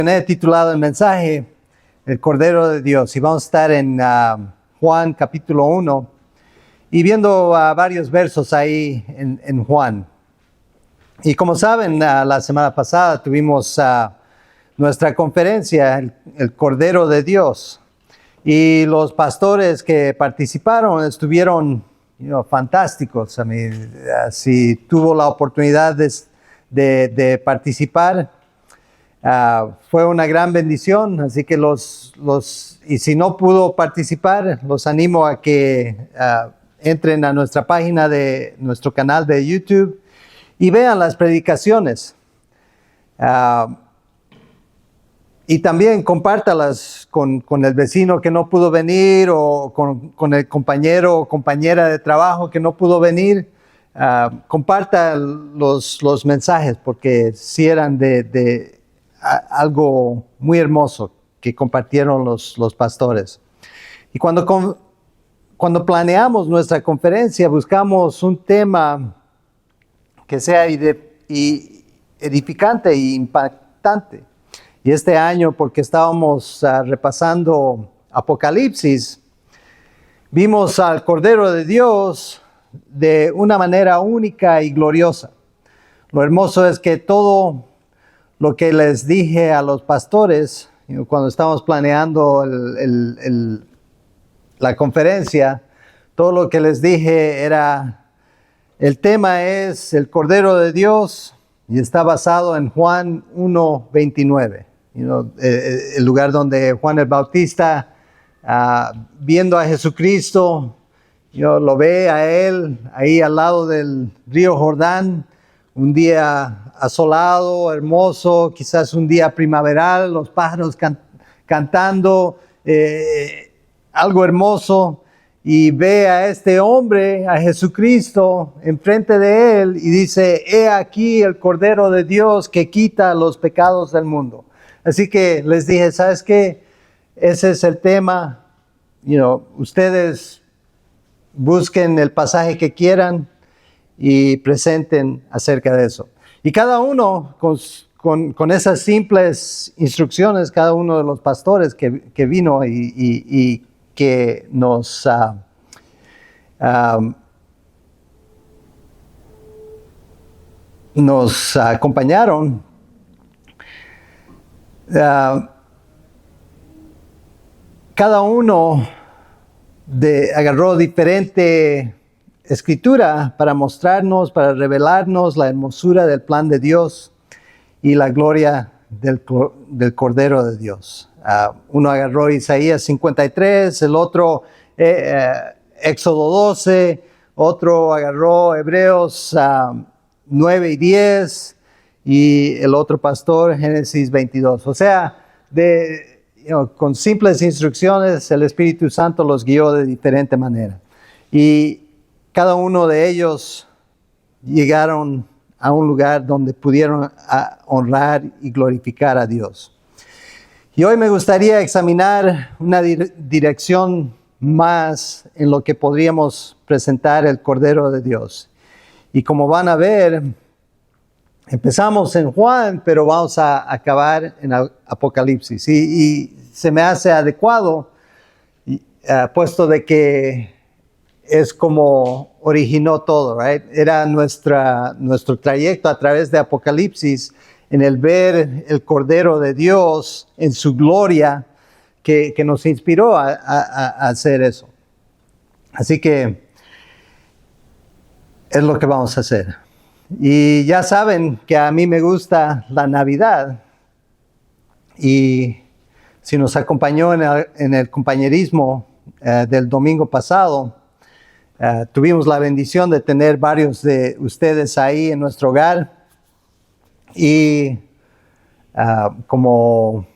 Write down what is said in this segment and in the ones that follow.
He titulado el mensaje El Cordero de Dios y vamos a estar en Juan capítulo 1 y viendo varios versos ahí en Juan. Y como saben, la semana pasada tuvimos nuestra conferencia, el Cordero de Dios, y los pastores que participaron estuvieron fantásticos. Si tuvo la oportunidad de participar, fue una gran bendición, así que y si no pudo participar, los animo a que entren a nuestra página de nuestro canal de YouTube y vean las predicaciones. Y también compártalas con el vecino que no pudo venir o con el compañero o compañera de trabajo que no pudo venir. Comparta los mensajes porque sí eran de algo muy hermoso que compartieron los pastores. Y cuando planeamos nuestra conferencia, buscamos un tema que sea edificante e impactante. Y este año, porque estábamos repasando Apocalipsis, vimos al Cordero de Dios de una manera única y gloriosa. Lo hermoso es que todo lo que les dije a los pastores cuando estábamos planeando la conferencia, todo lo que les dije era, el tema es el Cordero de Dios y está basado en Juan 1:29. El lugar donde Juan el Bautista, viendo a Jesucristo, lo ve a él ahí al lado del río Jordán, un día asolado, hermoso, quizás un día primaveral, los pájaros cantando, algo hermoso, y ve a este hombre, a Jesucristo, enfrente de él y dice, he aquí el Cordero de Dios que quita los pecados del mundo. Así que les dije, ¿sabes qué? Ese es el tema. Ustedes busquen el pasaje que quieran y presenten acerca de eso. Y cada uno, con esas simples instrucciones, cada uno de los pastores que vino y que nos acompañaron, cada uno agarró diferente escritura para mostrarnos, para revelarnos la hermosura del plan de Dios y la gloria del Cordero de Dios. Uno agarró Isaías 53, el otro Éxodo 12, otro agarró Hebreos 9 y 10 y el otro pastor Génesis 22. O sea, con simples instrucciones el Espíritu Santo los guió de diferente manera. Y cada uno de ellos llegaron a un lugar donde pudieron honrar y glorificar a Dios. Y hoy me gustaría examinar una dirección más en lo que podríamos presentar el Cordero de Dios. Y como van a ver, empezamos en Juan, pero vamos a acabar en Apocalipsis. Y se me hace adecuado, puesto de que es como originó todo, right? Era nuestro trayecto a través de Apocalipsis en el ver el Cordero de Dios en su gloria que nos inspiró a hacer eso. Así que es lo que vamos a hacer. Y ya saben que a mí me gusta la Navidad. Y si nos acompañó en el compañerismo del domingo pasado, tuvimos la bendición de tener varios de ustedes ahí en nuestro hogar y como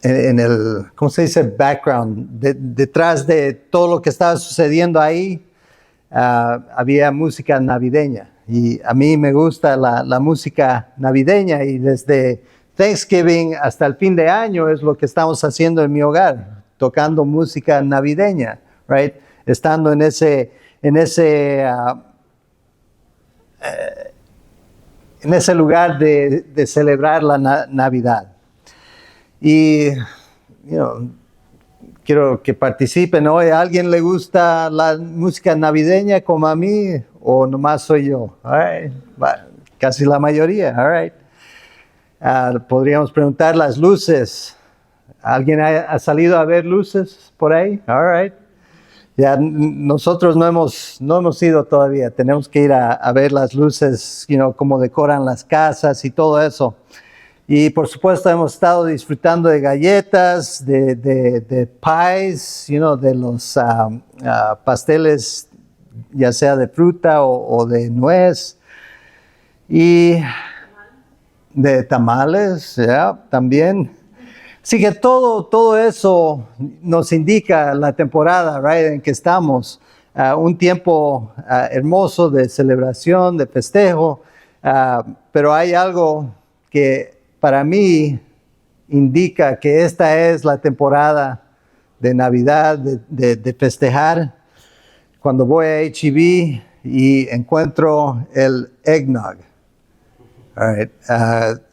en el, ¿cómo se dice? Background, detrás de todo lo que estaba sucediendo ahí, había música navideña y a mí me gusta la música navideña y desde Thanksgiving hasta el fin de año es lo que estamos haciendo en mi hogar, tocando música navideña, right? Estando en ese lugar de celebrar la Navidad. Y, quiero que participen hoy. ¿A alguien le gusta la música navideña como a mí o nomás soy yo? All right. Casi la mayoría. All right. Podríamos preguntar las luces. ¿Alguien ha salido a ver luces por ahí? All right. Ya nosotros no hemos ido todavía. Tenemos que ir a ver las luces, cómo decoran las casas y todo eso. Y por supuesto hemos estado disfrutando de galletas, de pies, de los pasteles, ya sea de fruta o de nuez. Y de tamales, también. Así que todo eso nos indica la temporada, right, en que estamos. Un tiempo hermoso de celebración, de festejo, pero hay algo que para mí indica que esta es la temporada de Navidad, de festejar. Cuando voy a H-E-B y encuentro el eggnog. All right.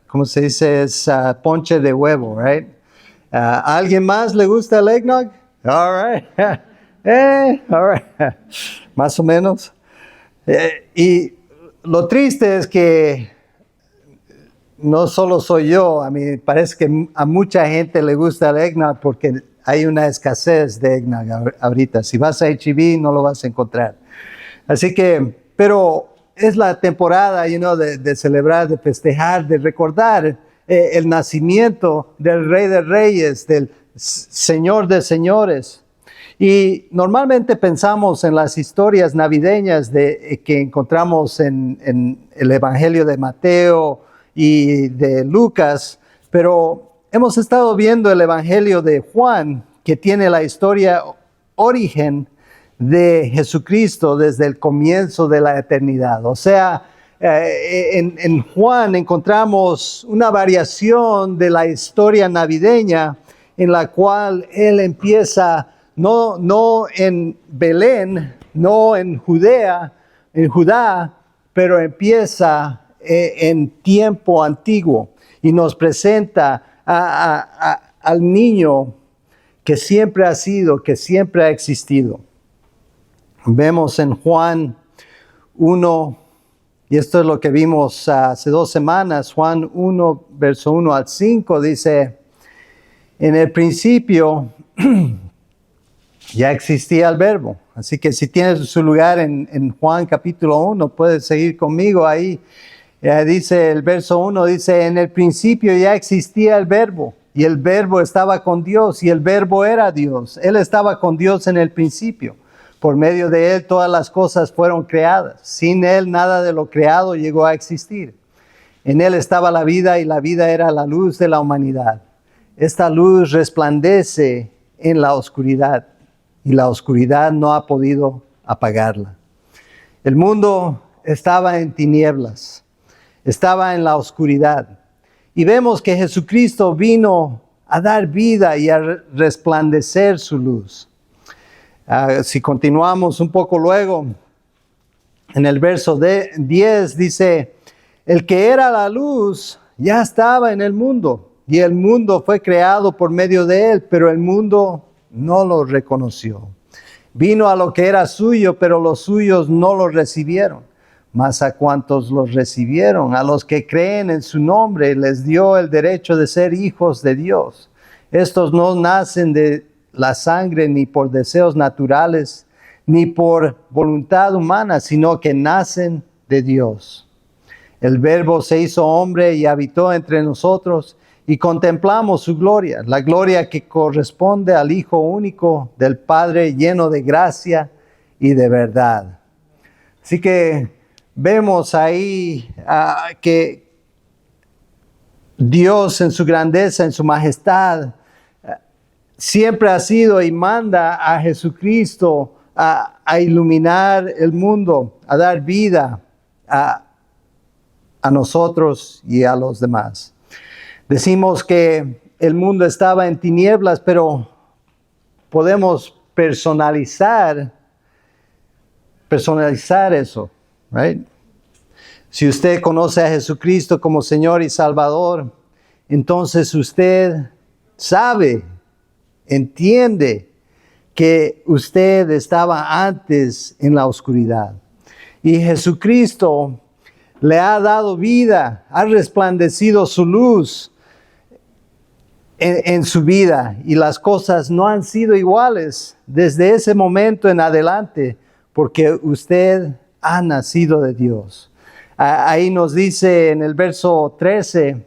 ¿Cómo se dice? Es ponche de huevo, right? ¿A alguien más le gusta el eggnog? All right. All right. Más o menos. Y lo triste es que no solo soy yo, a mí parece que a mucha gente le gusta el eggnog porque hay una escasez de eggnog ahorita. Si vas a H-E-B no lo vas a encontrar. Así que, pero es la temporada, de celebrar, de festejar, de recordar el nacimiento del Rey de Reyes, del Señor de Señores. Y normalmente pensamos en las historias navideñas que encontramos en el Evangelio de Mateo y de Lucas, pero hemos estado viendo el Evangelio de Juan, que tiene la historia origen de Jesucristo desde el comienzo de la eternidad. O sea, en Juan encontramos una variación de la historia navideña en la cual él empieza no en Belén, no en Judá, pero empieza en tiempo antiguo y nos presenta al niño que siempre ha sido, que siempre ha existido. Vemos en Juan 1, y esto es lo que vimos hace 2 semanas, Juan 1, verso 1 al 5, dice, en el principio ya existía el verbo. Así que si tienes su lugar en Juan capítulo 1, puedes seguir conmigo ahí. Dice el verso 1, dice, en el principio ya existía el verbo, y el verbo estaba con Dios, y el verbo era Dios. Él estaba con Dios en el principio. Por medio de él todas las cosas fueron creadas. Sin él nada de lo creado llegó a existir. En él estaba la vida y la vida era la luz de la humanidad. Esta luz resplandece en la oscuridad y la oscuridad no ha podido apagarla. El mundo estaba en tinieblas, estaba en la oscuridad. Y vemos que Jesucristo vino a dar vida y a resplandecer su luz. Si continuamos un poco luego, en el verso 10 dice, el que era la luz ya estaba en el mundo, y el mundo fue creado por medio de él, pero el mundo no lo reconoció. Vino a lo que era suyo, pero los suyos no lo recibieron. Mas a cuantos los recibieron, a los que creen en su nombre, les dio el derecho de ser hijos de Dios. Estos no nacen de la sangre, ni por deseos naturales, ni por voluntad humana, sino que nacen de Dios. El Verbo se hizo hombre y habitó entre nosotros, y contemplamos su gloria, la gloria que corresponde al Hijo único del Padre, lleno de gracia y de verdad. Así que vemos ahí que Dios en su grandeza, en su majestad, siempre ha sido y manda a Jesucristo a iluminar el mundo, a dar vida a nosotros y a los demás. Decimos que el mundo estaba en tinieblas, pero podemos personalizar eso, right? Si usted conoce a Jesucristo como Señor y Salvador, entonces usted sabe, entiende que usted estaba antes en la oscuridad. Y Jesucristo le ha dado vida, ha resplandecido su luz en su vida. Y las cosas no han sido iguales desde ese momento en adelante, porque usted ha nacido de Dios. Ahí nos dice en el verso 13,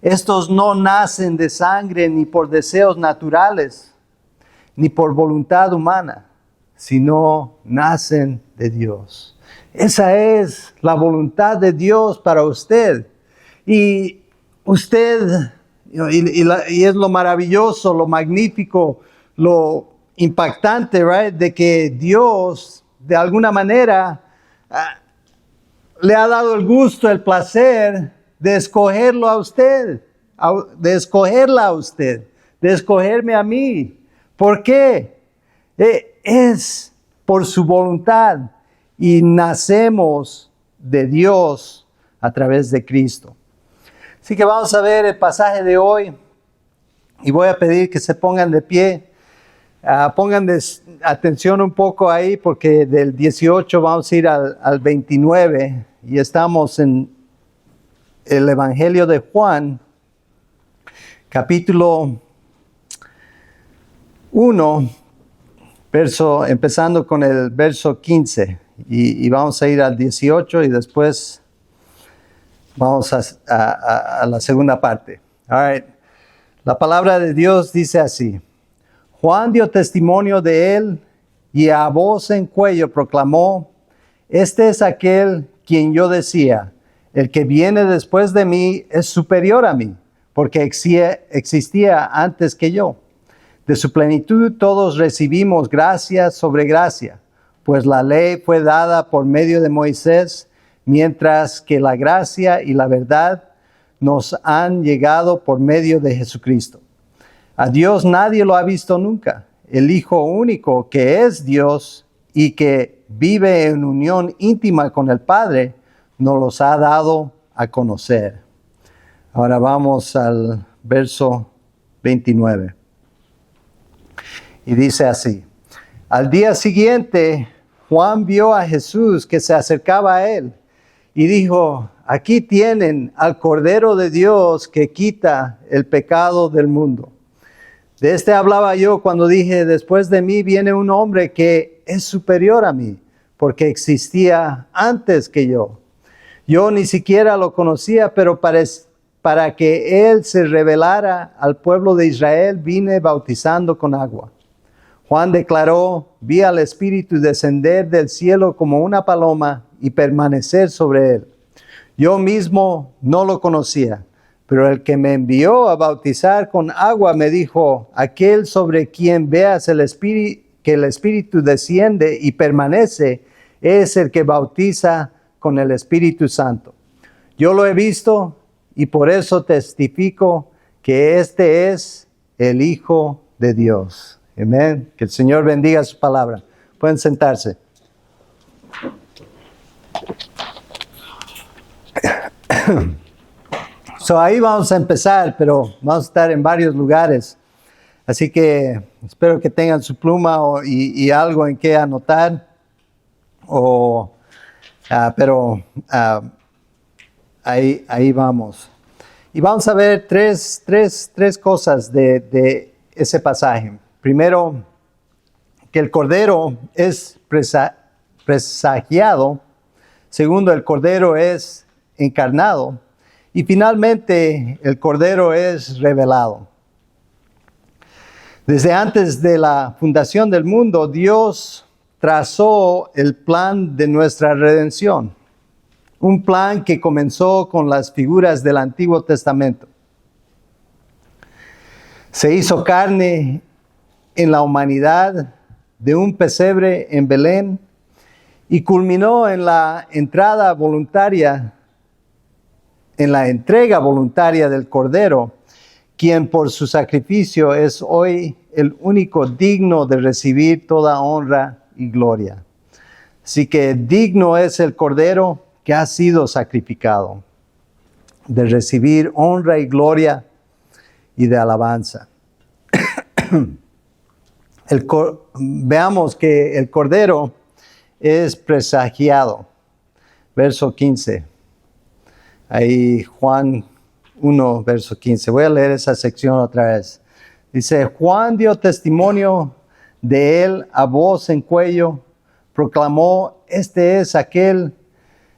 estos no nacen de sangre ni por deseos naturales, ni por voluntad humana, sino nacen de Dios. Esa es la voluntad de Dios para usted. Y usted, y es lo maravilloso, lo magnífico, lo impactante, right? De que Dios, de alguna manera, le ha dado el gusto, el placer de escogerlo a usted, de escogerla a usted, de escogerme a mí. ¿Por qué? Es por su voluntad y nacemos de Dios a través de Cristo. Así que vamos a ver el pasaje de hoy y voy a pedir que se pongan de pie. Pongan atención un poco ahí porque del 18 vamos a ir al 29 y estamos en el Evangelio de Juan, capítulo 1, empezando con el verso 15 y vamos a ir al 18 y después vamos a la segunda parte. All right. La palabra de Dios dice así: Juan dio testimonio de él y a voz en cuello proclamó: este es aquel quien yo decía, el que viene después de mí es superior a mí, porque existía antes que yo. De su plenitud todos recibimos gracia sobre gracia, pues la ley fue dada por medio de Moisés, mientras que la gracia y la verdad nos han llegado por medio de Jesucristo. A Dios nadie lo ha visto nunca. El Hijo único que es Dios y que vive en unión íntima con el Padre, nos los ha dado a conocer. Ahora vamos al verso 29. Y dice así: al día siguiente, Juan vio a Jesús que se acercaba a él y dijo: aquí tienen al Cordero de Dios que quita el pecado del mundo. De este hablaba yo cuando dije: después de mí viene un hombre que es superior a mí, porque existía antes que yo. Yo ni siquiera lo conocía, pero para que él se revelara al pueblo de Israel, vine bautizando con agua. Juan declaró: vi al Espíritu descender del cielo como una paloma y permanecer sobre él. Yo mismo no lo conocía, pero el que me envió a bautizar con agua me dijo: aquel sobre quien veas que el Espíritu desciende y permanece, es el que bautiza con el Espíritu Santo. Yo lo he visto y por eso testifico que este es el Hijo de Dios. Amén. Que el Señor bendiga su palabra. Pueden sentarse. Ahí vamos a empezar, pero vamos a estar en varios lugares. Así que espero que tengan su pluma y algo en que anotar. Ahí vamos. Y vamos a ver tres cosas de ese pasaje. Primero, que el Cordero es presagiado. Segundo, el Cordero es encarnado. Y finalmente, el Cordero es revelado. Desde antes de la fundación del mundo, Dios trazó el plan de nuestra redención. Un plan que comenzó con las figuras del Antiguo Testamento. Se hizo carne en la humanidad de un pesebre en Belén y culminó en la entrega voluntaria del Cordero, quien por su sacrificio es hoy el único digno de recibir toda honra y gloria. Así que digno es el Cordero que ha sido sacrificado, de recibir honra y gloria y de alabanza. Veamos que el Cordero es presagiado. Verso 15. Ahí Juan 1, verso 15. Voy a leer esa sección otra vez. Dice, Juan dio testimonio de él a voz en cuello, proclamó, este es aquel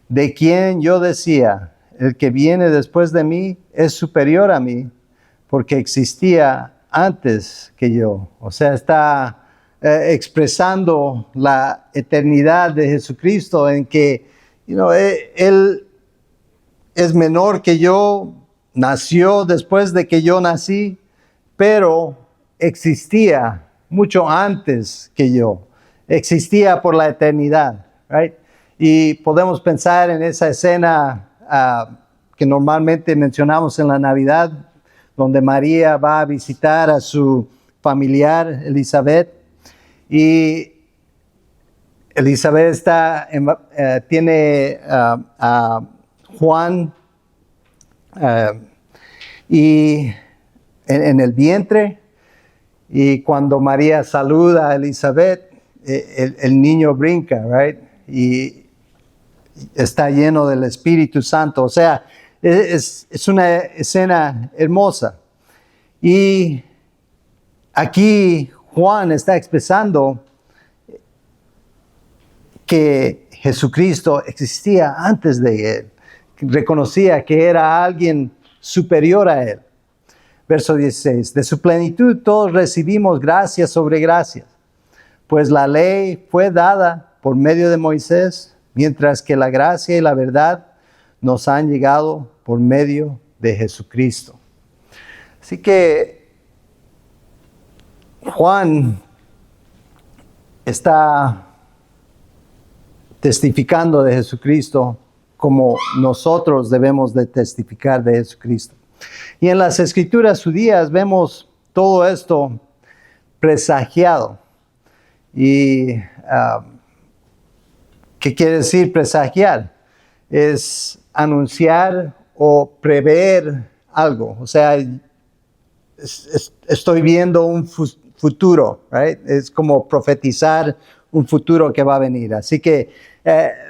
de quien yo decía, el que viene después de mí es superior a mí, porque existía antes que yo. O sea, está expresando la eternidad de Jesucristo en que, Él es menor que yo, nació después de que yo nací, pero existía mucho antes que yo. Existía por la eternidad, right? Y podemos pensar en esa escena que normalmente mencionamos en la Navidad, donde María va a visitar a su familiar Elizabeth, y Elizabeth tiene a Juan y en el vientre, y cuando María saluda a Elizabeth, el niño brinca, right? Y está lleno del Espíritu Santo. O sea, es una escena hermosa. Y aquí Juan está expresando que Jesucristo existía antes de él. Reconocía que era alguien superior a él. Verso 16. De su plenitud todos recibimos gracia sobre gracia, pues la ley fue dada por medio de Moisés, mientras que la gracia y la verdad nos han llegado por medio de Jesucristo. Así que Juan está testificando de Jesucristo como nosotros debemos de testificar de Jesucristo. Y en las escrituras judías vemos todo esto presagiado. Y ¿qué quiere decir presagiar? Es anunciar o prever algo. O sea, estoy viendo un futuro, right? Es como profetizar un futuro que va a venir. Así que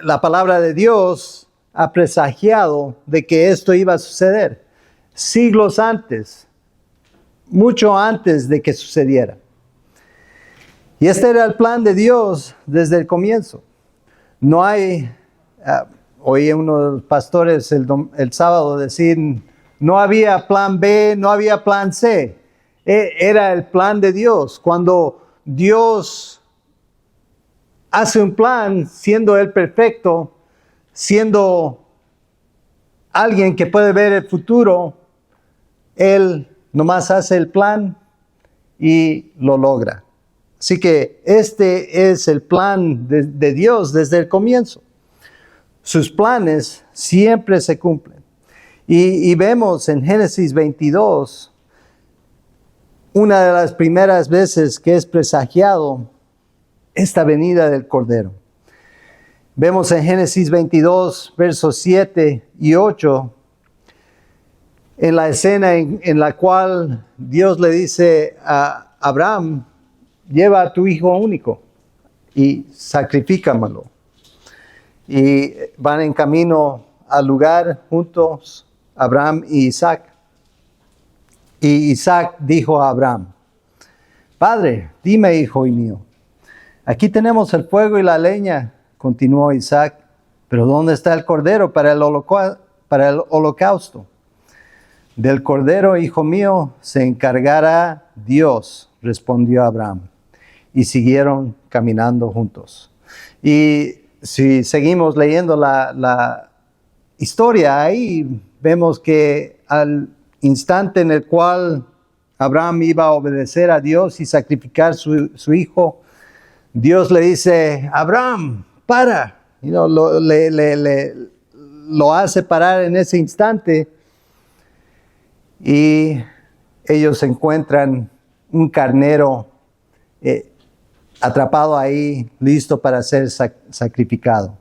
la palabra de Dios ha presagiado de que esto iba a suceder siglos antes, mucho antes de que sucediera. Y este era el plan de Dios desde el comienzo. No hay, oí uno de los pastores el sábado decir, no había plan B, no había plan C. Era el plan de Dios. Cuando Dios hace un plan, siendo Él perfecto, siendo alguien que puede ver el futuro, Él nomás hace el plan y lo logra. Así que este es el plan de Dios desde el comienzo. Sus planes siempre se cumplen. Y vemos en Génesis 22, una de las primeras veces que es presagiado esta venida del Cordero. Vemos en Génesis 22, versos 7 y 8, en la escena en la cual Dios le dice a Abraham, lleva a tu hijo único y sacrifícamelo. Y van en camino al lugar juntos, Abraham y Isaac. Y Isaac dijo a Abraham, Padre, dime, hijo mío, aquí tenemos el fuego y la leña, continuó Isaac, pero ¿dónde está el cordero para el holocausto? Del cordero, hijo mío, se encargará Dios, respondió Abraham. Y siguieron caminando juntos. Y si seguimos leyendo la historia, ahí vemos que al instante en el cual Abraham iba a obedecer a Dios y sacrificar su hijo, Dios le dice, Abraham, para. Lo hace parar en ese instante y ellos encuentran un carnero atrapado ahí, listo para ser sacrificado.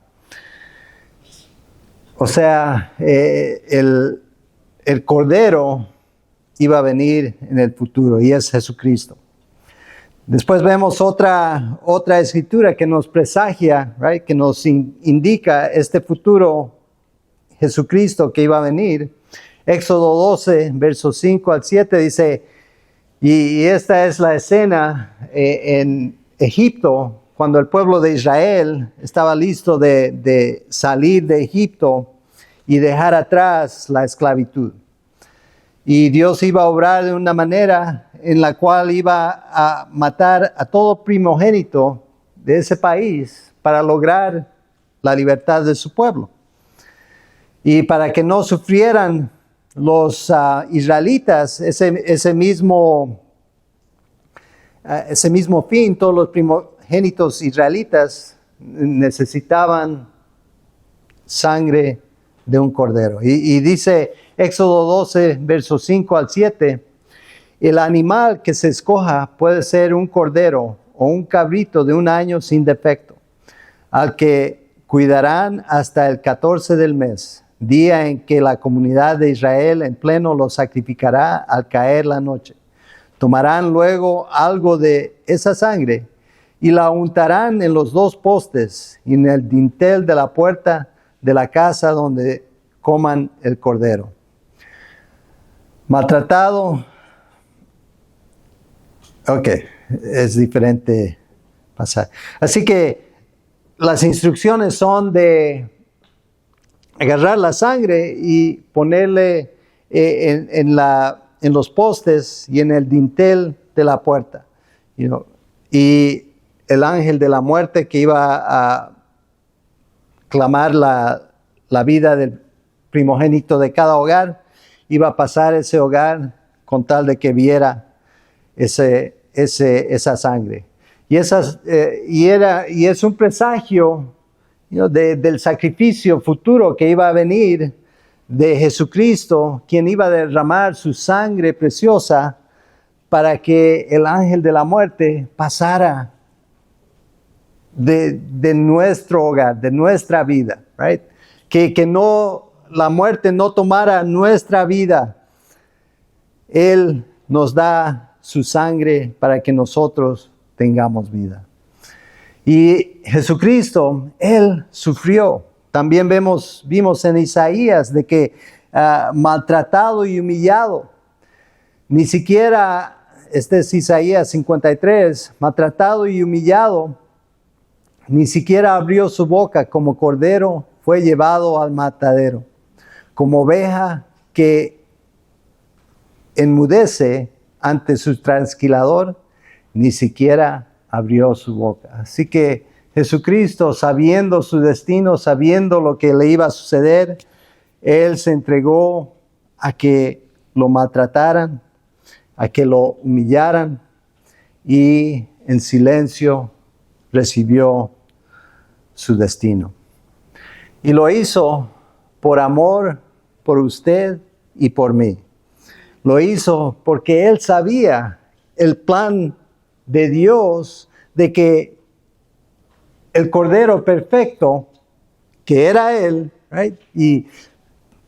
O sea, el cordero iba a venir en el futuro, y es Jesucristo. Después vemos otra escritura que nos presagia, right, que nos indica este futuro Jesucristo que iba a venir. Éxodo 12, versos 5 al 7 dice, y esta es la escena en Egipto, cuando el pueblo de Israel estaba listo de salir de Egipto y dejar atrás la esclavitud. Y Dios iba a obrar de una manera en la cual iba a matar a todo primogénito de ese país para lograr la libertad de su pueblo. Y para que no sufrieran los israelitas ese mismo fin, todos los primogénitos israelitas necesitaban sangre de un cordero. Y dice Éxodo 12, versos 5 al 7, el animal que se escoja puede ser un cordero o un cabrito de 1 año sin defecto, al que cuidarán hasta el 14 del mes, día en que la comunidad de Israel en pleno lo sacrificará al caer la noche. Tomarán luego algo de esa sangre y la untarán en los 2 postes y en el dintel de la puerta de la casa donde coman el cordero. Maltratado. Ok, es diferente pasar. Así que las instrucciones son de agarrar la sangre y ponerle en los postes y en el dintel de la puerta. Y el ángel de la muerte que iba a clamar la vida del primogénito de cada hogar, iba a pasar ese hogar con tal de que viera esa sangre. Y es un presagio del sacrificio futuro que iba a venir de Jesucristo, quien iba a derramar su sangre preciosa para que el ángel de la muerte pasara de nuestro hogar, de nuestra vida, right? Que la muerte no tomara nuestra vida. Él nos da su sangre para que nosotros tengamos vida. Y Jesucristo, Él sufrió. También vimos en Isaías de que maltratado y humillado. Ni siquiera, este es Isaías 53, maltratado y humillado, ni siquiera abrió su boca, como cordero fue llevado al matadero. Como oveja que enmudece ante su trasquilador, ni siquiera abrió su boca. Así que Jesucristo, sabiendo su destino, sabiendo lo que le iba a suceder, Él se entregó a que lo maltrataran, a que lo humillaran, y en silencio recibió su destino. Y lo hizo por amor por usted y por mí. Lo hizo porque Él sabía el plan de Dios de que el Cordero perfecto, que era Él, right? Y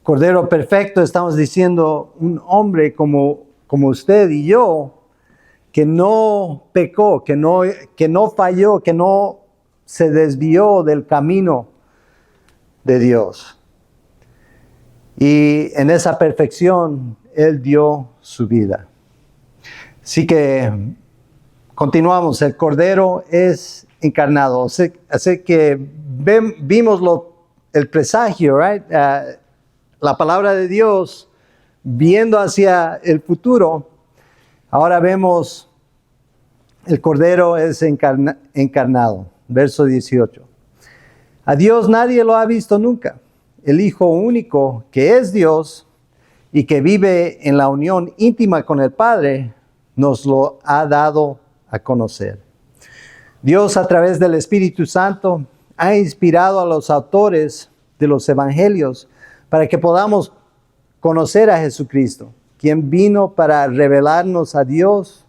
Cordero perfecto, estamos diciendo un hombre como usted y yo, que no pecó, que no falló, que no se desvió del camino de Dios. Y en esa perfección, Él dio su vida. Así que continuamos. El Cordero es encarnado. Así que vimos el presagio, right? La palabra de Dios viendo hacia el futuro. Ahora vemos el Cordero es encarnado. Verso 18. A Dios nadie lo ha visto nunca. El Hijo único, que es Dios y que vive en la unión íntima con el Padre, nos lo ha dado a conocer. Dios, a través del Espíritu Santo, ha inspirado a los autores de los evangelios para que podamos conocer a Jesucristo, quien vino para revelarnos a Dios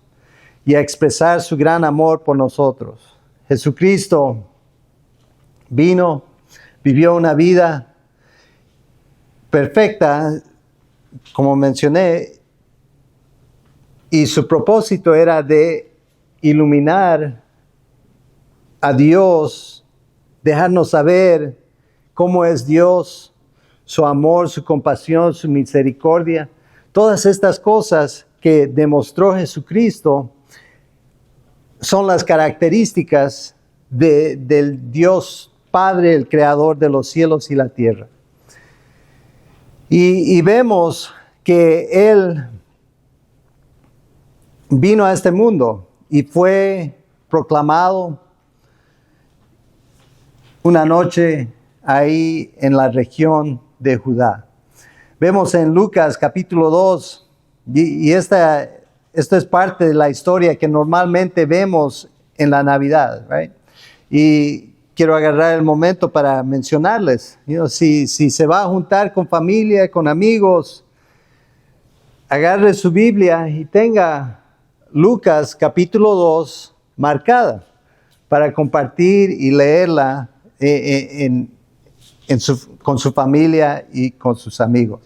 y a expresar su gran amor por nosotros. Jesucristo vino, vivió una vida perfecta, como mencioné, Y su propósito era de iluminar a Dios, dejarnos saber cómo es Dios, su amor, su compasión, su misericordia. Todas estas cosas que demostró Jesucristo son las características del Dios Padre, el creador de los cielos y la tierra. Y vemos que Él vino a este mundo y fue proclamado una noche ahí en la región de Judá. Vemos en Lucas capítulo 2, y esto es parte de la historia que normalmente vemos en la Navidad, right? Y quiero agarrar el momento para mencionarles, si se va a juntar con familia, con amigos, agarre su Biblia y tenga Lucas capítulo 2 marcada para compartir y leerla con su familia y con sus amigos.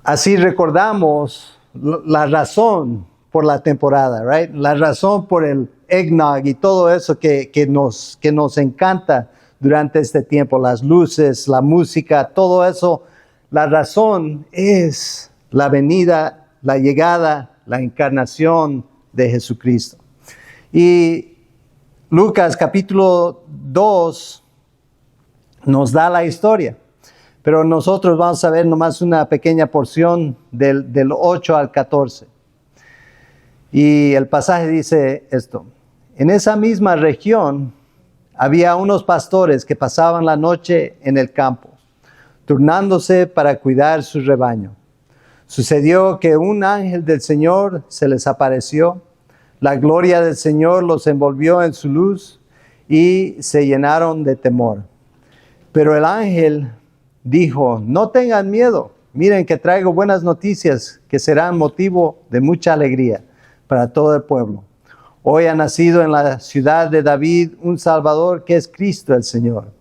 Así recordamos la razón por la temporada, right? La razón por el eggnog y todo eso que nos encanta durante este tiempo, las luces, la música, todo eso. La razón es la venida, la llegada, la encarnación de Jesucristo. Y Lucas capítulo 2 nos da la historia, pero nosotros vamos a ver nomás una pequeña porción del 8 al 14. Y el pasaje dice esto: en esa misma región había unos pastores que pasaban la noche en el campo, turnándose para cuidar su rebaño. Sucedió que un ángel del Señor se les apareció. La gloria del Señor los envolvió en su luz y se llenaron de temor. Pero el ángel dijo: no tengan miedo, miren que traigo buenas noticias que serán motivo de mucha alegría para todo el pueblo. Hoy ha nacido en la ciudad de David un Salvador, que es Cristo el Señor.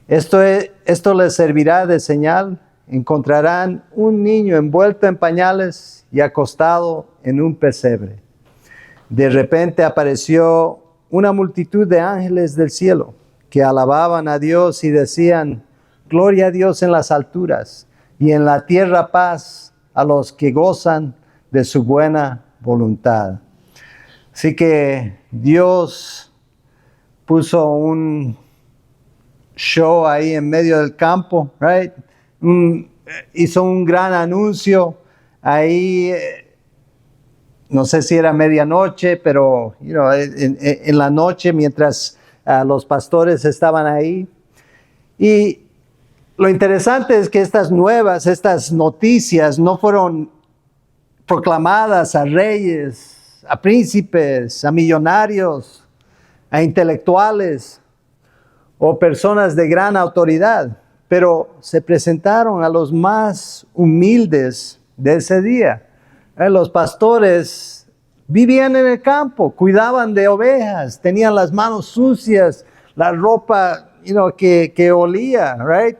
Esto les servirá de señal: encontrarán un niño envuelto en pañales y acostado en un pesebre. De repente apareció una multitud de ángeles del cielo que alababan a Dios y decían: gloria a Dios en las alturas y en la tierra paz a los que gozan de su buena voluntad. Así que Dios puso un show ahí en medio del campo, right? Hizo un gran anuncio ahí. No sé si era medianoche, pero en la noche mientras los pastores estaban ahí. Y lo interesante es que estas noticias no fueron proclamadas a reyes, a príncipes, a millonarios, a intelectuales o personas de gran autoridad, pero se presentaron a los más humildes de ese día. Los pastores vivían en el campo, cuidaban de ovejas, tenían las manos sucias, la ropa que olía, right?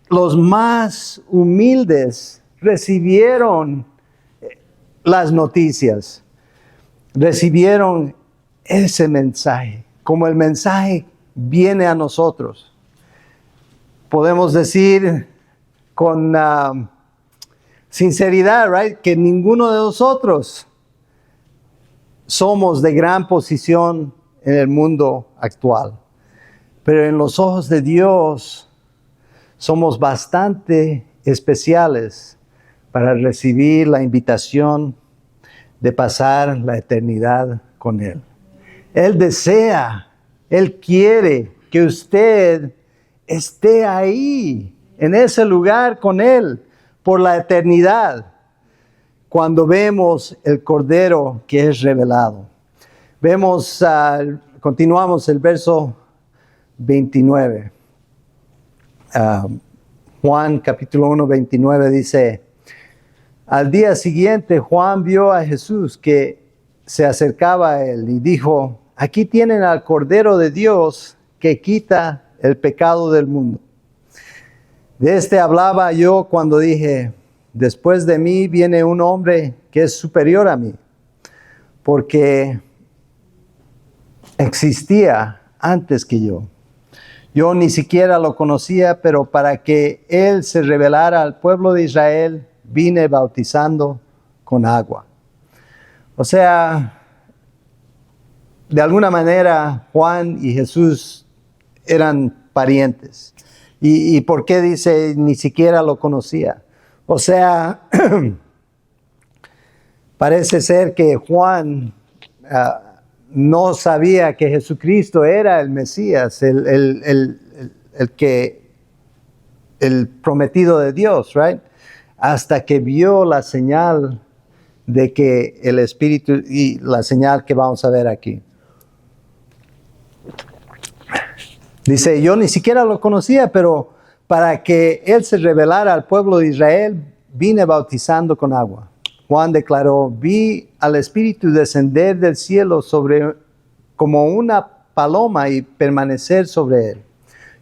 Los más humildes recibieron las noticias, recibieron ese mensaje, como el mensaje viene a nosotros. Podemos decir con sinceridad, right, que ninguno de nosotros somos de gran posición en el mundo actual. Pero en los ojos de Dios somos bastante especiales para recibir la invitación de pasar la eternidad con Él. Él desea, Él quiere que usted esté ahí, en ese lugar con Él, por la eternidad, cuando vemos el Cordero que es revelado. Continuamos el verso 29. Juan capítulo 1, 29 dice: al día siguiente Juan vio a Jesús que se acercaba a él y dijo: aquí tienen al Cordero de Dios que quita el pecado del mundo. De este hablaba yo cuando dije: después de mí viene un hombre que es superior a mí, porque existía antes que yo. Yo ni siquiera lo conocía, pero para que Él se revelara al pueblo de Israel, vine bautizando con agua. O sea, de alguna manera Juan y Jesús eran parientes. ¿Y por qué dice ni siquiera lo conocía? O sea, parece ser que Juan no sabía que Jesucristo era el Mesías, el prometido de Dios, right? Hasta que vio la señal de que el Espíritu, y la señal que vamos a ver aquí. Dice, yo ni siquiera lo conocía, pero para que Él se revelara al pueblo de Israel, vine bautizando con agua. Juan declaró, vi al Espíritu descender del cielo como una paloma y permanecer sobre Él.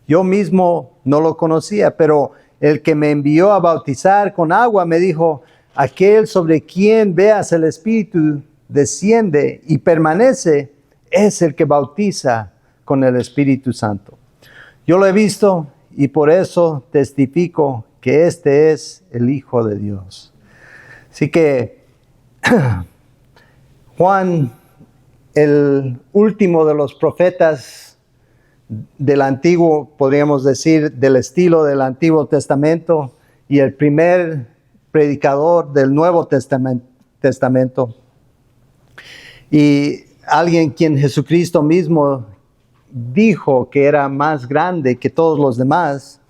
Yo mismo no lo conocía, pero el que me envió a bautizar con agua me dijo, aquel sobre quien veas el Espíritu desciende y permanece, es el que bautiza con el Espíritu Santo. Yo lo he visto y por eso testifico que este es el Hijo de Dios. Así que Juan, el último de los profetas del Antiguo, podríamos decir, del estilo del Antiguo Testamento, y el primer predicador del Nuevo Testamento, y alguien quien Jesucristo mismo dijo que era más grande que todos los demás,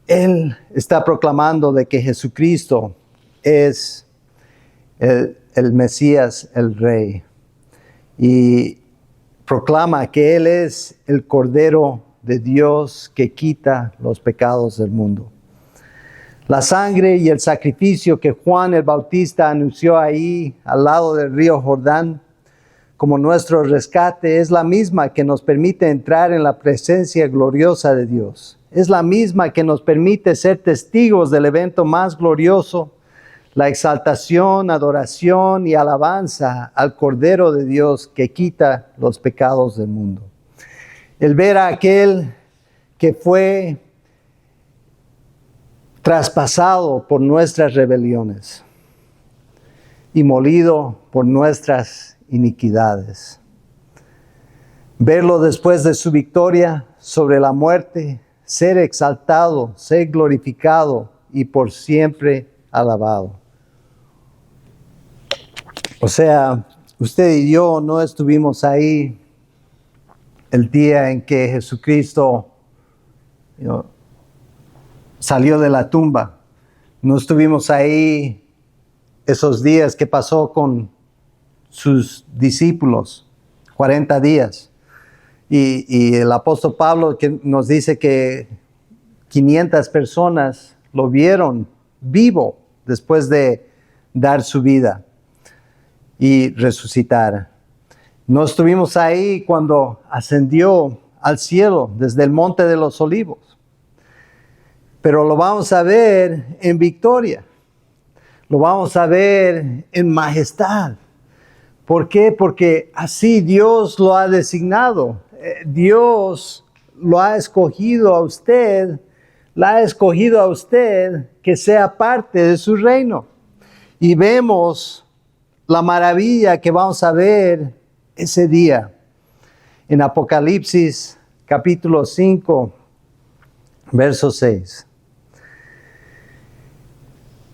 Él está proclamando de que Jesucristo es el Mesías, el Rey, y proclama que Él es el Cordero de Dios que quita los pecados del mundo. La sangre y el sacrificio que Juan el Bautista anunció ahí al lado del río Jordán como nuestro rescate es la misma que nos permite entrar en la presencia gloriosa de Dios. Es la misma que nos permite ser testigos del evento más glorioso, la exaltación, adoración y alabanza al Cordero de Dios que quita los pecados del mundo. El ver a aquel que fue traspasado por nuestras rebeliones y molido por nuestras iniquidades. Verlo después de su victoria sobre la muerte, ser exaltado, ser glorificado y por siempre alabado. O sea, usted y yo no estuvimos ahí el día en que Jesucristo salió de la tumba. No estuvimos ahí esos días que pasó con sus discípulos, 40 días. Y el apóstol Pablo que nos dice que 500 personas lo vieron vivo después de dar su vida y resucitar. No estuvimos ahí cuando ascendió al cielo desde el Monte de los Olivos, pero lo vamos a ver en victoria, lo vamos a ver en majestad. ¿Por qué? Porque así Dios lo ha designado. Dios lo ha escogido a usted, la ha escogido a usted que sea parte de su reino. Y vemos la maravilla que vamos a ver ese día. En Apocalipsis capítulo 5, verso 6.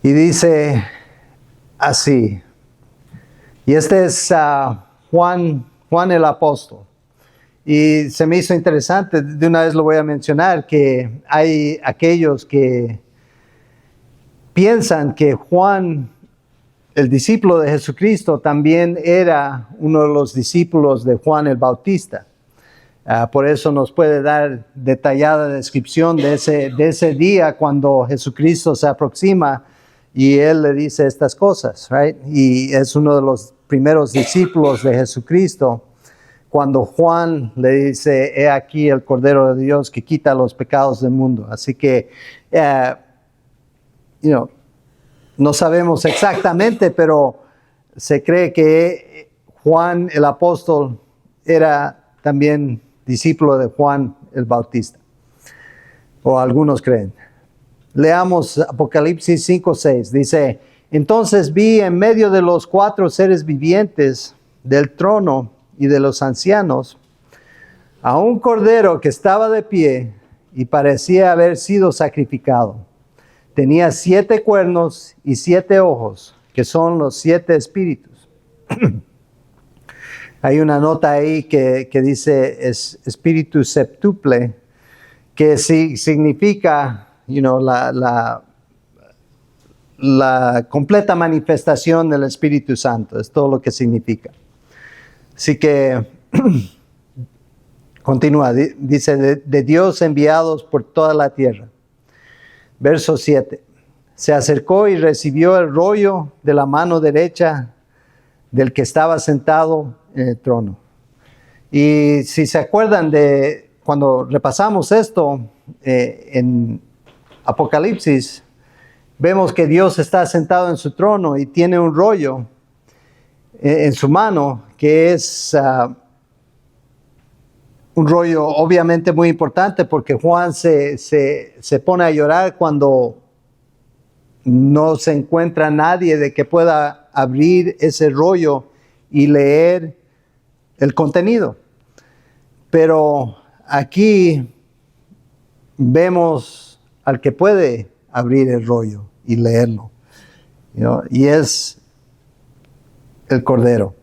Y dice así. Y este es Juan el apóstol. Y se me hizo interesante, de una vez lo voy a mencionar, que hay aquellos que piensan que Juan, el discípulo de Jesucristo, también era uno de los discípulos de Juan el Bautista. Por eso nos puede dar detallada descripción de ese día cuando Jesucristo se aproxima y Él le dice estas cosas, right? Y es uno de los primeros discípulos de Jesucristo, cuando Juan le dice, he aquí el Cordero de Dios que quita los pecados del mundo. Así que, No sabemos exactamente, pero se cree que Juan el apóstol era también discípulo de Juan el Bautista, o algunos creen. Leamos Apocalipsis 5:6. Dice: entonces vi en medio de los 4 seres vivientes del trono y de los ancianos a un cordero que estaba de pie y parecía haber sido sacrificado. Tenía 7 cuernos y 7 ojos, que son los 7 espíritus. Hay una nota ahí que dice espíritu septuple, que sí significa, la completa manifestación del Espíritu Santo. Es todo lo que significa. Así que continúa, dice, de Dios enviados por toda la tierra. Verso 7. Se acercó y recibió el rollo de la mano derecha del que estaba sentado en el trono. Y si se acuerdan de cuando repasamos esto en Apocalipsis, vemos que Dios está sentado en su trono y tiene un rollo en su mano que es un rollo obviamente muy importante, porque Juan se pone a llorar cuando no se encuentra nadie de que pueda abrir ese rollo y leer el contenido. Pero aquí vemos al que puede abrir el rollo y leerlo, y es el Cordero.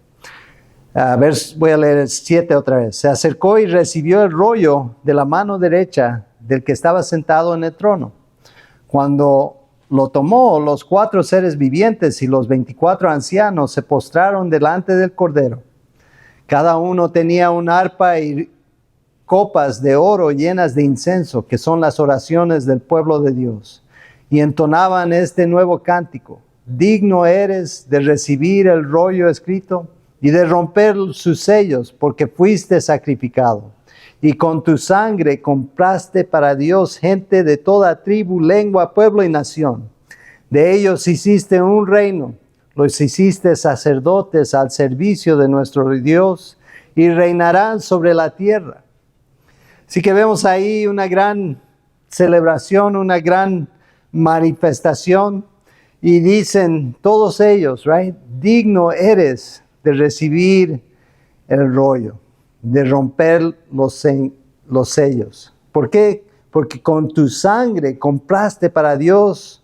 Voy a leer el 7 otra vez. Se acercó y recibió el rollo de la mano derecha del que estaba sentado en el trono. Cuando lo tomó, los 4 seres vivientes y los 24 ancianos se postraron delante del Cordero. Cada uno tenía un arpa y copas de oro llenas de incienso, que son las oraciones del pueblo de Dios, y entonaban este nuevo cántico: digno eres de recibir el rollo escrito y de romper sus sellos, porque fuiste sacrificado, y con tu sangre compraste para Dios gente de toda tribu, lengua, pueblo y nación. De ellos hiciste un reino, los hiciste sacerdotes al servicio de nuestro Dios, y reinarán sobre la tierra. Así que vemos ahí una gran celebración, una gran manifestación, y dicen todos ellos, right, digno eres de recibir el rollo, de romper los sellos. ¿Por qué? Porque con tu sangre compraste para Dios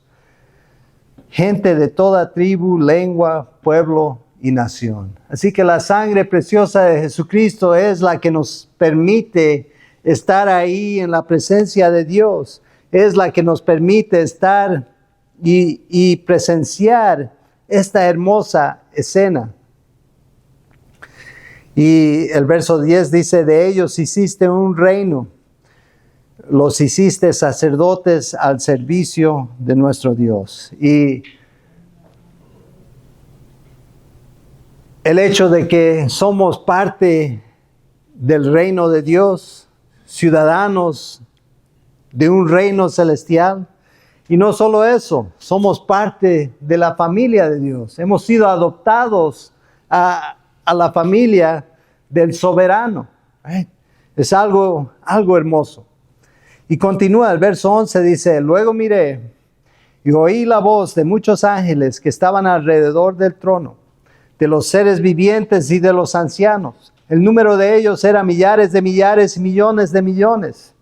gente de toda tribu, lengua, pueblo y nación. Así que la sangre preciosa de Jesucristo es la que nos permite estar ahí en la presencia de Dios. Es la que nos permite estar y presenciar esta hermosa escena. Y el verso 10 dice: de ellos hiciste un reino, los hiciste sacerdotes al servicio de nuestro Dios. Y el hecho de que somos parte del reino de Dios, ciudadanos de un reino celestial, y no solo eso, somos parte de la familia de Dios. Hemos sido adoptados a la familia del soberano. Es algo hermoso. Y continúa el verso 11, dice: luego miré y oí la voz de muchos ángeles que estaban alrededor del trono, de los seres vivientes y de los ancianos. El número de ellos era millares de millares y millones de millones.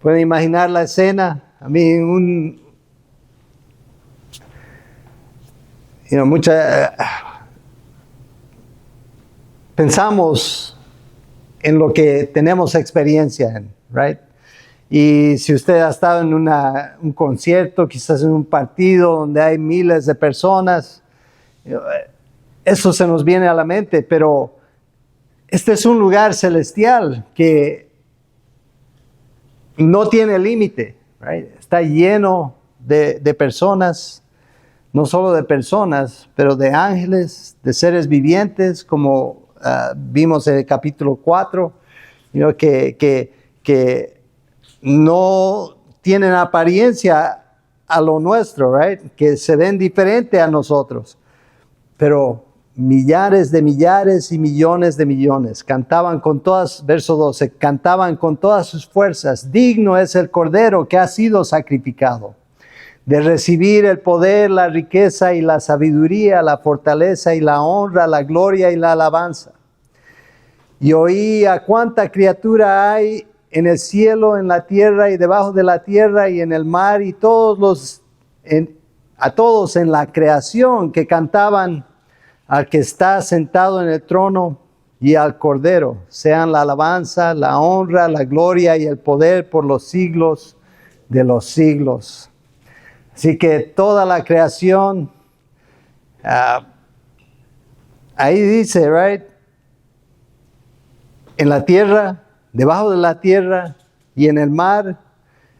¿Pueden imaginar la escena? A mí pensamos en lo que tenemos experiencia en, right? Y si usted ha estado en un concierto, quizás en un partido donde hay miles de personas, eso se nos viene a la mente, pero este es un lugar celestial que no tiene límite, right? Está lleno de personas, no solo de personas, pero de ángeles, de seres vivientes, como vimos en el capítulo 4, que no tienen apariencia a lo nuestro, right? Que se ven diferente a nosotros. Pero millares y millones de millones cantaban con todas, verso 12, cantaban con todas sus fuerzas: digno es el Cordero que ha sido sacrificado, de recibir el poder, la riqueza y la sabiduría, la fortaleza y la honra, la gloria y la alabanza. Y oí a cuánta criatura hay en el cielo, en la tierra y debajo de la tierra y en el mar, y a todos en la creación que cantaban al que está sentado en el trono y al Cordero, sean la alabanza, la honra, la gloria y el poder por los siglos de los siglos. Así que toda la creación, ahí dice, right? En la tierra, debajo de la tierra y en el mar,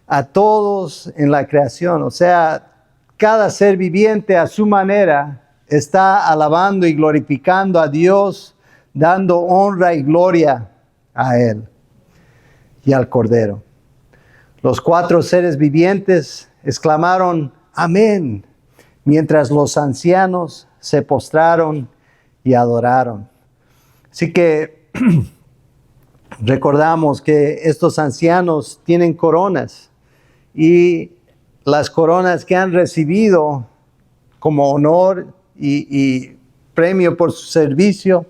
a todos en la creación. O sea, cada ser viviente a su manera está alabando y glorificando a Dios, dando honra y gloria a Él y al Cordero. Los 4 seres vivientes exclamaron amén, mientras los ancianos se postraron y adoraron. Así que recordamos que estos ancianos tienen coronas, y las coronas que han recibido como honor y premio por su servicio,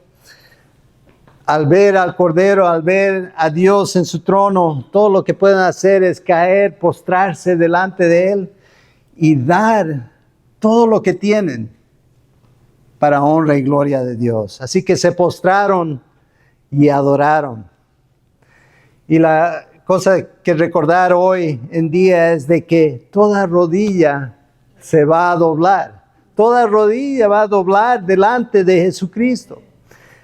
al ver al Cordero, al ver a Dios en su trono, todo lo que pueden hacer es caer, postrarse delante de Él y dar todo lo que tienen para honra y gloria de Dios. Así que se postraron y adoraron. Y la cosa que recordar hoy en día es de que toda rodilla se va a doblar. Toda rodilla va a doblar delante de Jesucristo.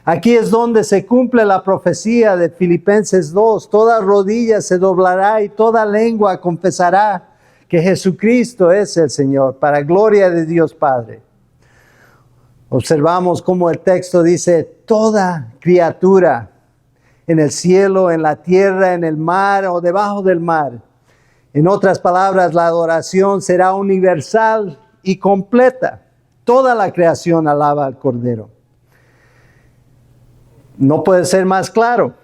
Aquí es donde se cumple la profecía de Filipenses 2. Toda rodilla se doblará y toda lengua confesará que Jesucristo es el Señor, para gloria de Dios Padre. Observamos cómo el texto dice: toda criatura, en el cielo, en la tierra, en el mar o debajo del mar. En otras palabras, la adoración será universal y completa. Toda la creación alaba al Cordero. No puede ser más claro.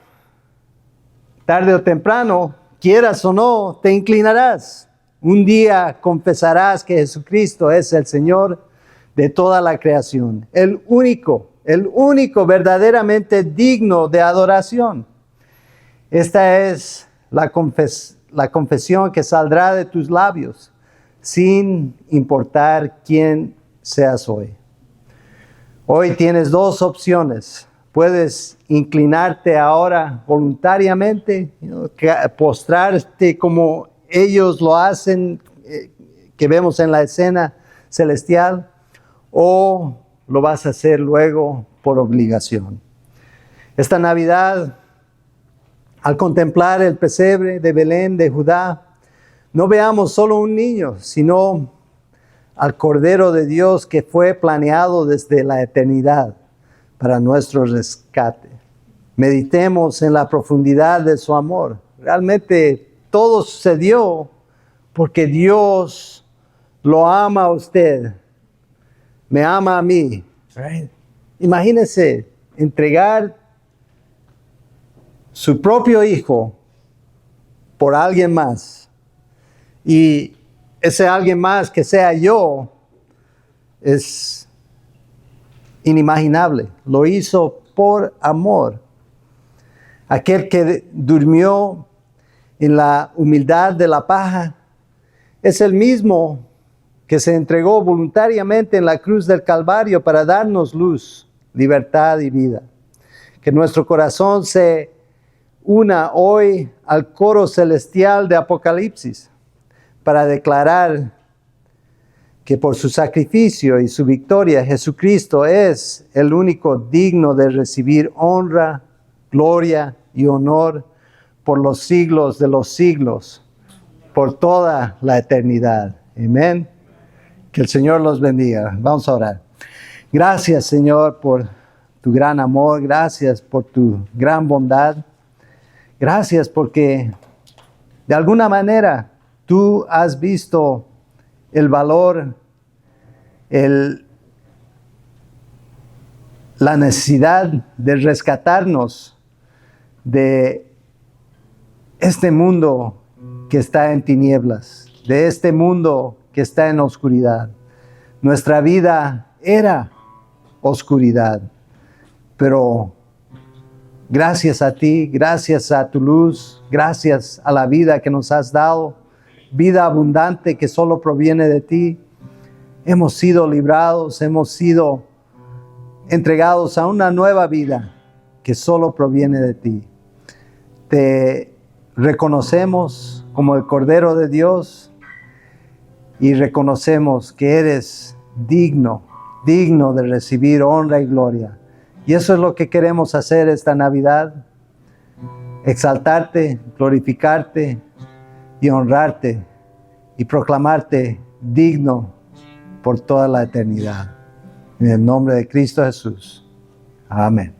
Tarde o temprano, quieras o no, te inclinarás. Un día confesarás que Jesucristo es el Señor de toda la creación. El único verdaderamente digno de adoración. Esta es la confesión que saldrá de tus labios, sin importar quién seas hoy. Hoy tienes 2 opciones. Puedes inclinarte ahora voluntariamente, postrarte como ellos lo hacen, que vemos en la escena celestial, o lo vas a hacer luego por obligación. Esta Navidad, al contemplar el pesebre de Belén de Judá, no veamos solo un niño, sino al Cordero de Dios que fue planeado desde la eternidad para nuestro rescate. Meditemos en la profundidad de su amor. Realmente todo sucedió porque Dios lo ama a usted, me ama a mí. Right? Imagínese entregar su propio hijo por alguien más. Y ese alguien más que sea yo es inimaginable. Lo hizo por amor. Aquel que durmió en la humildad de la paja es el mismo que se entregó voluntariamente en la cruz del Calvario para darnos luz, libertad y vida. Que nuestro corazón se una hoy al coro celestial de Apocalipsis para declarar que por su sacrificio y su victoria Jesucristo es el único digno de recibir honra, gloria y honor por los siglos de los siglos, por toda la eternidad. Amén. Que el Señor los bendiga. Vamos a orar. Gracias, Señor, por tu gran amor. Gracias por tu gran bondad. Gracias porque de alguna manera tú has visto el valor, la necesidad de rescatarnos de este mundo que está en tinieblas, de este mundo que está en oscuridad. Nuestra vida era oscuridad, pero gracias a ti, gracias a tu luz, gracias a la vida que nos has dado, vida abundante que solo proviene de ti, hemos sido librados, hemos sido entregados a una nueva vida que solo proviene de ti. Te reconocemos como el Cordero de Dios y reconocemos que eres digno de recibir honra y gloria. Y eso es lo que queremos hacer esta Navidad, exaltarte, glorificarte y honrarte y proclamarte digno por toda la eternidad. En el nombre de Cristo Jesús. Amén.